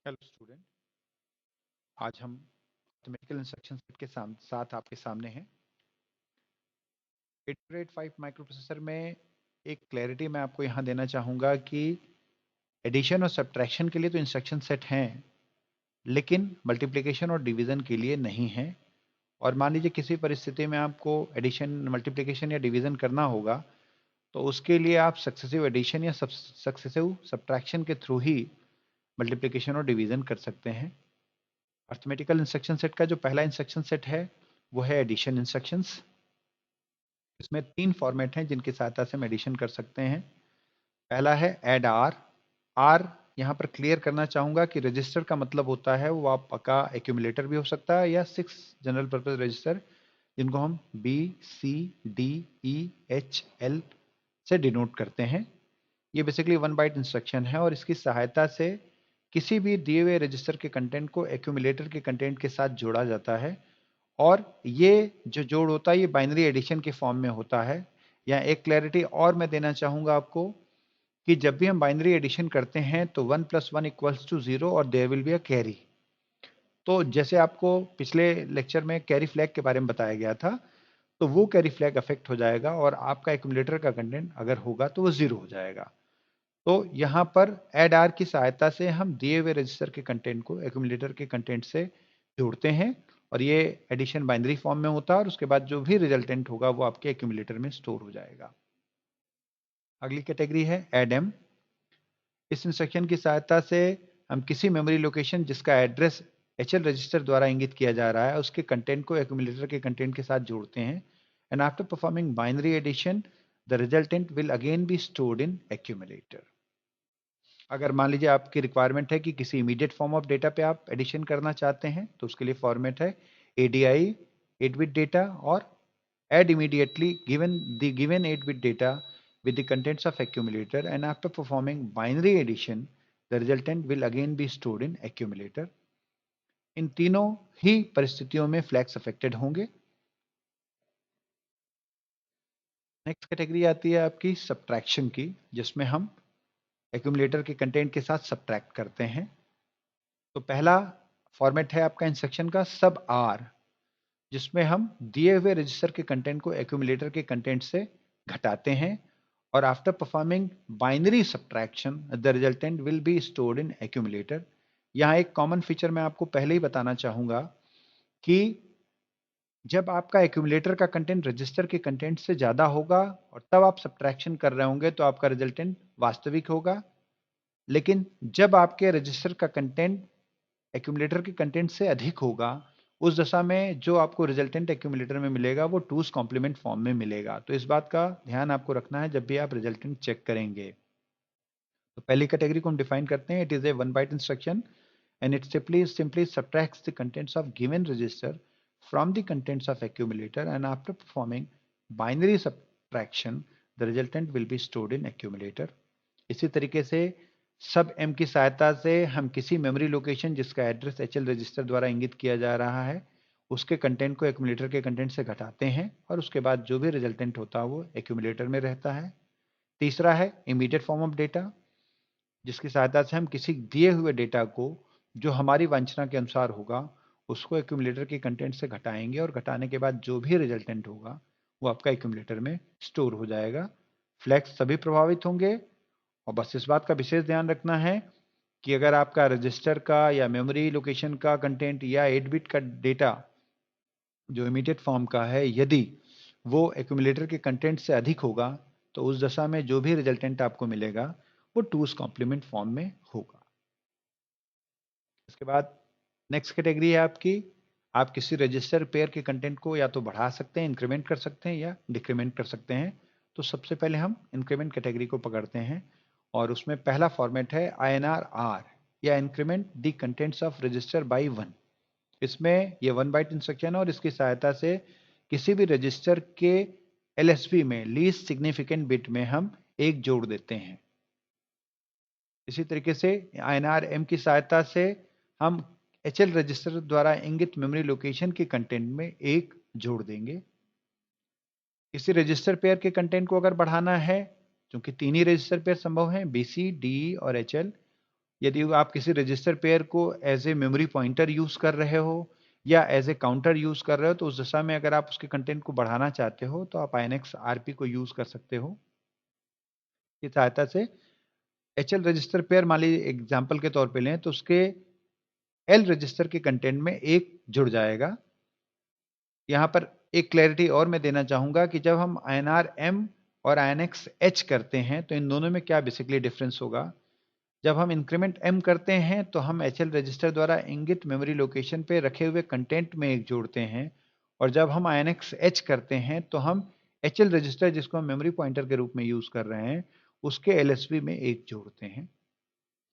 Hello student, आज हम mathematical instruction set के साथ आपके सामने हैं। 885 माइक्रो प्रोसेसर में एक क्लैरिटी मैं आपको यहाँ देना चाहूँगा कि एडिशन और सब्ट्रैक्शन के लिए तो इंस्ट्रक्शन सेट हैं, लेकिन मल्टीप्लिकेशन और डिवीज़न के लिए नहीं है। और मान लीजिए किसी परिस्थिति में आपको एडिशन, मल्टीप्लिकेशन या डिवीज़न करना होगा, तो उसके लिए आप सक्सेसिव एडिशन या सक्सेसिव सब्ट्रैक्शन के थ्रू ही मल्टीप्लिकेशन और डिवीज़न कर सकते हैं। अर्थमेटिकल इंस्ट्रक्शन सेट का जो पहला इंस्ट्रक्शन सेट है वो है एडिशन इंस्ट्रक्शंस। इसमें 3 फॉर्मेट हैं जिनकी सहायता से हम एडिशन कर सकते हैं। पहला है ऐड आर। आर यहाँ पर क्लियर करना चाहूँगा कि रजिस्टर का मतलब होता है वो आपका एक्यूमुलेटर भी हो सकता है या 6 जनरल पर्पज रजिस्टर, जिनको हम बी, सी, डी, ई, एच, एल से डिनोट करते हैं। ये बेसिकली 1 बाइट इंस्ट्रक्शन है और इसकी सहायता से किसी भी दिए हुए रजिस्टर के कंटेंट को एक्यूमुलेटर के कंटेंट के साथ जोड़ा जाता है। और ये जो जोड़ होता है ये बाइनरी एडिशन के फॉर्म में होता है। या एक क्लैरिटी और मैं देना चाहूँगा आपको कि जब भी हम बाइनरी एडिशन करते हैं तो 1 + 1 = 0 और there will be a carry. तो जैसे आपको पिछले लेक्चर में कैरी फ्लैग के बारे में बताया गया था, तो वो कैरी फ्लैग अफेक्ट हो जाएगा और आपका एक्यूमुलेटर का कंटेंट अगर होगा तो वो 0 हो जाएगा। तो यहाँ पर एड आर की सहायता से हम दिए हुए रजिस्टर के कंटेंट को एक्यूमुलेटर के कंटेंट से जोड़ते हैं और ये एडिशन बाइनरी फॉर्म में होता है और उसके बाद जो भी रिजल्टेंट होगा वो आपके एक्यूमुलेटर में स्टोर हो जाएगा। अगली कैटेगरी है एड एम। इस इंस्ट्रक्शन की सहायता से हम किसी मेमोरी लोकेशन जिसका एड्रेस एचएल रजिस्टर द्वारा इंगित किया जा रहा है उसके कंटेंट को एक्यूमुलेटर के कंटेंट के साथ जोड़ते हैं। And after performing binary addition the resultant will again be stored in accumulator. अगर मान लीजिए आपकी रिक्वायरमेंट है कि किसी इमीडिएट फॉर्म ऑफ डेटा पे आप एडिशन करना चाहते हैं तो उसके लिए फॉर्मेट है ADI 8 बिट डेटा और add immediately given the given 8 bit data with the contents of accumulator, and after performing binary addition the resultant will again be stored in accumulator. इन तीनों ही परिस्थितियों में फ्लैग्स अफेक्टेड होंगे। Next category आती है आपकी subtraction की, जिसमें हम एक्यूमुलेटर के कंटेंट के साथ सब्ट्रैक्ट करते हैं। तो पहला फॉर्मेट है आपका इंस्ट्रक्शन का सब आर, जिसमें हम दिए हुए रजिस्टर के कंटेंट को एक्यूमुलेटर के कंटेंट से घटाते हैं और after performing binary subtraction the resultant will be stored in accumulator. यहाँ एक कॉमन फीचर मैं आपको पहले ही बताना चाहूँगा कि जब आपका एक्यूमुलेटर का कंटेंट रजिस्टर के कंटेंट से ज़्यादा होगा और तब आप सब्ट्रैक्शन कर रहे होंगे तो आपका रिजल्टेंट वास्तविक होगा। लेकिन जब आपके रजिस्टर का कंटेंट एक्यूमुलेटर के कंटेंट से अधिक होगा, उस दशा में जो आपको रिजल्टेंट एक्यूमुलेटर में मिलेगा वो 2's कॉम्प्लीमेंट फॉर्म में मिलेगा। तो इस बात का ध्यान आपको रखना है जब भी आप रिजल्टेंट चेक करेंगे। तो पहली कैटेगरी को हम डिफाइन करते हैं, it is a 1 byte instruction and it simply subtracts the contents of given register from the contents of accumulator, and after performing binary subtraction the resultant will be stored in accumulator. इसी तरीके से सब M की सहायता से हम किसी memory location जिसका एड्रेस एचएल रजिस्टर द्वारा इंगित किया जा रहा है उसके कंटेंट को एक्यूमुलेटर के कंटेंट से घटाते हैं और उसके बाद जो भी रिजल्टेंट होता है वो एक्यूमुलेटर में रहता है। तीसरा है इमीडिएट फॉर्म ऑफ डेटा, जिसकी सहायता से हम किसी दिए हुए डेटा को जो हमारी वांछना के अनुसार होगा उसको एक्यूमुलेटर के कंटेंट से घटाएंगे और घटाने के बाद जो भी रिजल्टेंट होगा वो आपका एक्यूमुलेटर में स्टोर हो जाएगा। फ्लैग्स सभी प्रभावित होंगे और बस इस बात का विशेष ध्यान रखना है कि अगर आपका रजिस्टर का या मेमोरी लोकेशन का कंटेंट या 8 बिट का डेटा जो इमीडिएट फॉर्म का है यदि वो एक्यूमुलेटर के कंटेंट से अधिक होगा तो उस दशा में जो भी रिजल्टेंट आपको मिलेगा वो 2's कॉम्प्लीमेंट फॉर्म में होगा। इसके बाद नेक्स्ट कैटेगरी है आपकी, आप किसी रजिस्टर पेयर के कंटेंट को या तो बढ़ा सकते हैं, इंक्रीमेंट कर सकते हैं या डिक्रीमेंट कर सकते हैं। तो सबसे पहले हम इंक्रीमेंट कैटेगरी को पकड़ते हैं और उसमें पहला फॉर्मेट है INR या increment the contents of register by 1। इसमें ये 1 बाइट इंस्ट्रक्शन है और इसकी सहायता से किसी भी रजिस्टर के LSB में लीस्ट सिग्निफिकेंट बिट में हम एक जोड़ देते हैं। इसी तरीके से INR-M की सहायता से हम HL रजिस्टर द्वारा इंगित मेमोरी लोकेशन के कंटेंट में एक जोड़ देंगे। किसी रजिस्टर पेयर के कंटेंट को अगर बढ़ाना है, क्योंकि 3 ही रजिस्टर पेयर संभव हैं, BC, DE और HL, यदि आप किसी रजिस्टर पेयर को as a memory pointer use कर रहे हो या एज ए काउंटर यूज कर रहे हो, तो उस दशा में अगर आप उसके कंटेंट को बढ़ाना चाहते हो तो आप INX RP को यूज कर सकते हो। की सहायता से HL रजिस्टर पेयर मान लीजिए एग्जाम्पल के तौर पे लें तो उसके L रजिस्टर के कंटेंट में एक जुड़ जाएगा। यहाँ पर एक क्लैरिटी और मैं देना चाहूंगा कि जब हम INR M और INX H करते हैं तो इन दोनों में क्या बेसिकली डिफरेंस होगा। जब हम इंक्रीमेंट M करते हैं तो हम HL रजिस्टर द्वारा इंगित मेमोरी लोकेशन पे रखे हुए कंटेंट में एक जोड़ते हैं, और जब हम INX H करते हैं तो हम HL रजिस्टर जिसको हम मेमोरी पॉइंटर के रूप में यूज कर रहे हैं उसके LSB में एक जोड़ते हैं।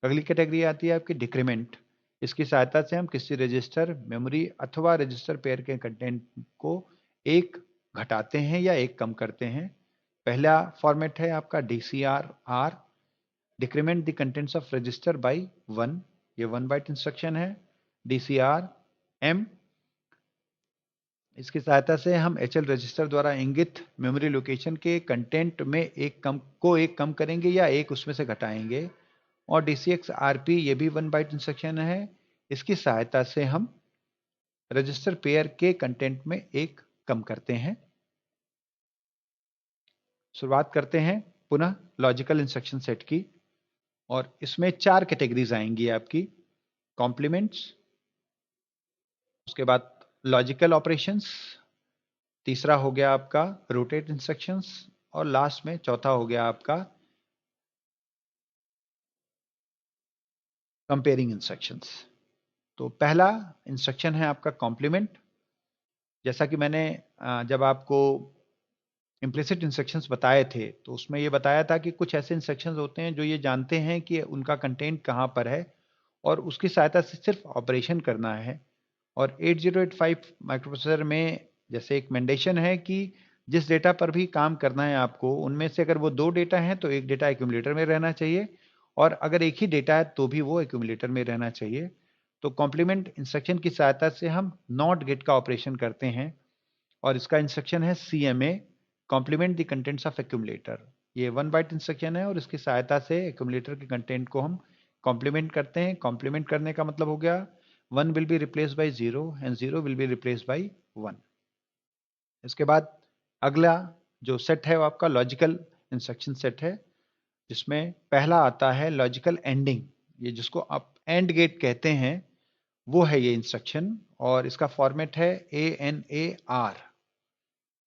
अगली कैटेगरी आती है आपकी डिक्रीमेंट। इसकी सहायता से हम किसी रजिस्टर, मेमोरी अथवा रजिस्टर पेयर के कंटेंट को एक घटाते हैं या एक कम करते हैं। पहला फॉर्मेट है आपका DCR, decrement the contents of register by 1। ये 1 बाइट इंस्ट्रक्शन है। DCR M, इसकी सहायता से हम HL रजिस्टर द्वारा इंगित मेमोरी लोकेशन के कंटेंट में एक कम करेंगे या एक उसमें से घटाएंगे। और DCX RP ये भी 1 बाइट इंस्ट्रक्शन है। इसकी सहायता से हम रजिस्टर पेयर के कंटेंट में एक कम करते हैं। शुरुआत करते हैं पुनः लॉजिकल इंस्ट्रक्शन सेट की, और इसमें 4 कैटेगरीज आएंगी आपकी। कॉम्प्लीमेंट्स, उसके बाद लॉजिकल ऑपरेशंस, तीसरा हो गया आपका रोटेट इंस्ट्रक्शंस, और लास्ट में चौथा हो गया आपका कंपेयरिंग इंस्ट्रक्शंस। तो पहला इंस्ट्रक्शन है आपका कॉम्प्लीमेंट। जैसा कि मैंने जब आपको इम्प्लिसिट इंस्ट्रक्शंस बताए थे तो उसमें ये बताया था कि कुछ ऐसे इंस्ट्रक्शंस होते हैं जो ये जानते हैं कि उनका कंटेंट कहाँ पर है और उसकी सहायता से सिर्फ ऑपरेशन करना है। और 8085 माइक्रोप्रोसेसर में जैसे एक मैंडेशन है कि जिस डेटा पर भी काम करना है आपको, उनमें से अगर वो 2 डेटा हैं तो एक डेटा एक्यूमुलेटर में रहना चाहिए, और अगर एक ही डेटा है तो भी वो एक्यूमुलेटर में रहना चाहिए। तो कॉम्प्लीमेंट इंस्ट्रक्शन की सहायता से हम नॉट गेट का ऑपरेशन करते हैं, और इसका इंस्ट्रक्शन है CMA, complement the contents of accumulator. ये 1 बाइट इंस्ट्रक्शन है और इसकी सहायता से एक्यूमुलेटर के कंटेंट को हम कॉम्प्लीमेंट करते हैं। कॉम्प्लीमेंट करने का मतलब हो गया 1 will be replaced by 0 and 0 will be replaced by 1। इसके बाद अगला जो सेट है वो आपका लॉजिकल इंस्ट्रक्शन सेट है, जिसमें पहला आता है लॉजिकल एंडिंग। ये जिसको आप एंड गेट कहते हैं वो है ये इंस्ट्रक्शन, और इसका फॉर्मेट है ANAR।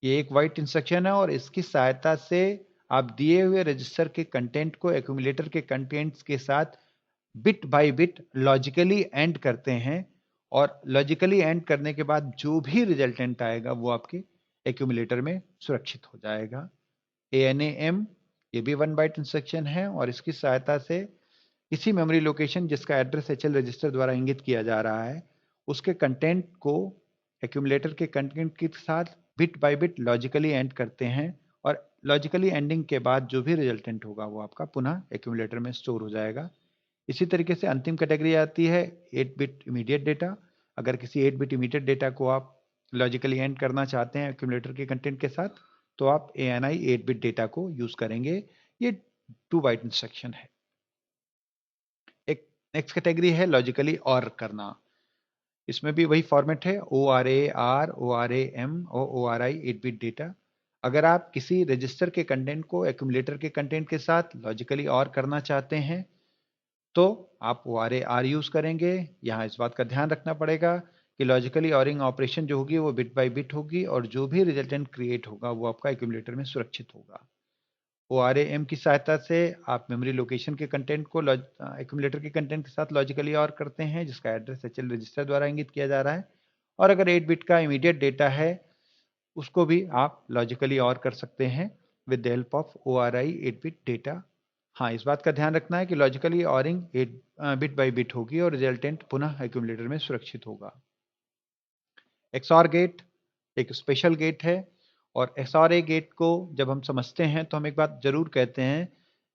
ये एक वाइट इंस्ट्रक्शन है और इसकी सहायता से आप दिए हुए रजिस्टर के कंटेंट को एक्यूमुलेटर के कंटेंट्स के साथ bit by bit logically and करते हैं, और लॉजिकली एंड करने के बाद जो भी रिजल्टेंट आएगा वो आपके एक्यूमुलेटर में सुरक्षित हो जाएगा। ANAM ये भी 1 बाइट इंस्ट्रक्शन है, और इसकी सहायता से किसी मेमोरी लोकेशन जिसका एड्रेस HL रजिस्टर द्वारा इंगित किया जा रहा है उसके कंटेंट को एक्यूमुलेटर के कंटेंट के साथ bit by bit logically and करते हैं, और लॉजिकली एंडिंग के बाद जो भी रिजल्टेंट होगा वो आपका पुनः एक्यूमुलेटर में स्टोर हो जाएगा। इसी तरीके से अंतिम कैटेगरी आती है 8 बिट इमीडिएट डेटा। अगर किसी 8 बिट इमीडिएट डेटा को आप लॉजिकली एंड करना चाहते हैं एक्यूमुलेटर के कंटेंट के साथ तो आप ANI 8 बिट डेटा को यूज करेंगे। ये 2 बाइट इंस्ट्रक्शन है। एक नेक्स्ट कैटेगरी है लॉजिकली और करना। इसमें भी वही फॉर्मेट है ORAR, ORAM और ORI 8 बिट डेटा। अगर आप किसी रजिस्टर के कंटेंट को एक्यूमुलेटर के कंटेंट के साथ लॉजिकली और करना चाहते हैं तो आप ORAR यूज करेंगे। यहाँ इस बात का ध्यान रखना पड़ेगा कि लॉजिकली ऑरिंग ऑपरेशन जो होगी वो बिट बाय बिट होगी, और जो भी रिजल्टेंट क्रिएट होगा वो आपका एक्यूमुलेटर में सुरक्षित होगा। ORAM की सहायता से आप मेमोरी लोकेशन के कंटेंट को एक्यूमुलेटर के कंटेंट के साथ लॉजिकली और करते हैं जिसका एड्रेस HL रजिस्टर द्वारा इंगित किया जा रहा है, और अगर 8 बिट का इमीडिएट डेटा है उसको भी आप लॉजिकली और कर सकते हैं with the help of ORI 8 bit data. हाँ, इस बात का ध्यान रखना है कि logically ORing 8 bit by bit होगी और रिजल्टेंट पुनः एक्यूमुलेटर में सुरक्षित होगा। XOR गेट एक स्पेशल गेट है, और XOR गेट को जब हम समझते हैं तो हम एक बात जरूर कहते हैं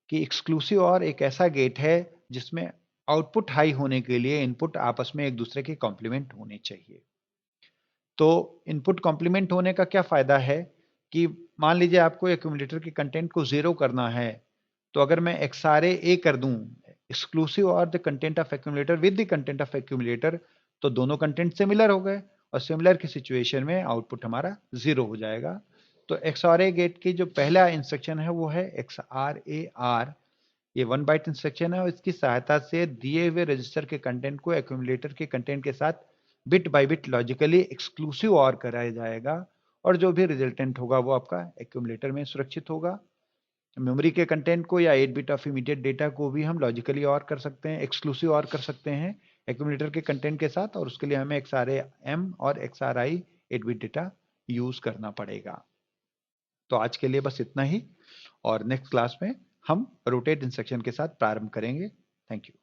कि एक्सक्लूसिव और एक ऐसा गेट है जिसमें आउटपुट हाई होने के लिए इनपुट आपस में एक दूसरे के कॉम्प्लीमेंट होने चाहिए। तो इनपुट कॉम्प्लीमेंट होने का क्या फायदा है कि मान लीजिए आपको एक्यूमुलेटर के कंटेंट को 0 करना है, तो अगर मैं XRA A कर दूं एक्सक्लूसिव और the content of accumulator with the content of accumulator, तो दोनों कंटेंट सिमिलर हो गए और सिमिलर की सिचुएशन में आउटपुट हमारा 0 हो जाएगा। तो XOR गेट की जो पहला इंस्ट्रक्शन है वो है XRAR। ये 1 बाइट इंस्ट्रक्शन है और इसकी सहायता से दिए हुए रजिस्टर के कंटेंट को एक्यूमुलेटर के कंटेंट के साथ bit by bit logically exclusive और कराया जाएगा और जो भी रिजल्टेंट होगा वो आपका एक्यूमुलेटर में सुरक्षित होगा। मेमोरी के कंटेंट को या 8 बिट ऑफ इमीडिएट डेटा को भी हम लॉजिकली और कर सकते हैं, एक्सक्लूसिव और कर सकते हैं एक्यूमुलेटर के कंटेंट के साथ, और उसके लिए हमें XRAM और XRI 8 बिट डेटा यूज करना पड़ेगा। तो आज के लिए बस इतना ही और नेक्स्ट क्लास में हम रोटेट इंस्ट्रक्शन के साथ प्रारंभ करेंगे। Thank you.